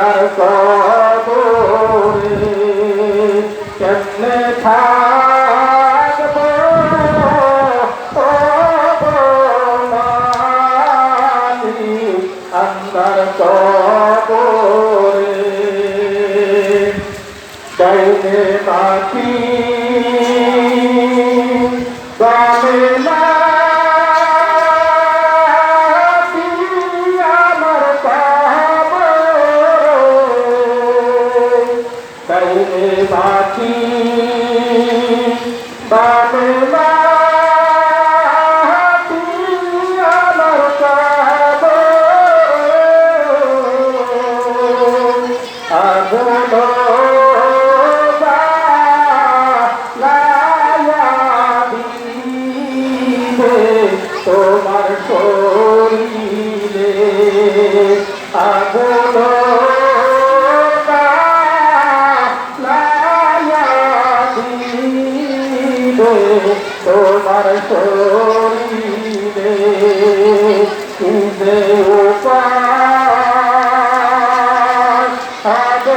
আন্ধার কবরে কেমনে থাকবো ও মালিক আন্ধার কবরে ডাইনে মাটি বামে মাটি আমার কবর ডাইনে মাটি বামে মাটি আমার কবর আগুন তোমার শরীরে আগুন দিবে তোমার শরীরে যে উপায় হবে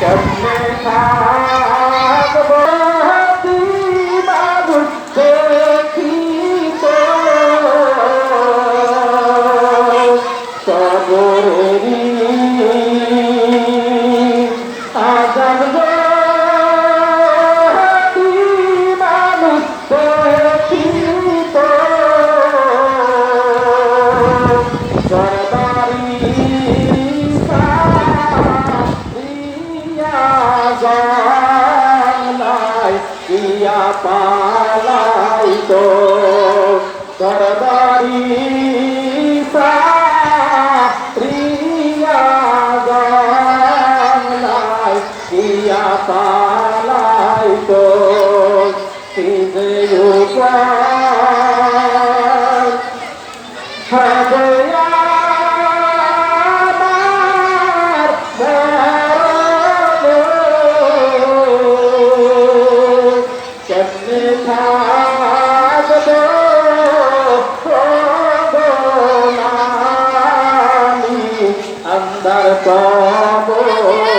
কেমনে থাকবো দিবাবুর দেখিত কবরেরই আজান দিবাবুর দেখিত সরদারি জানাই কিয়া পালাই তো সরদারি প্রিয়া জানাই কিয়া পালাই তো সিজে উপায় হবে কেমনে থাকবো আন্ধার কবরে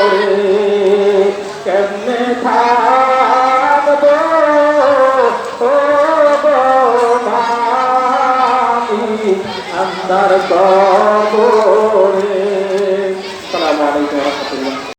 কেমনে থাকবো আন্ধার কবরে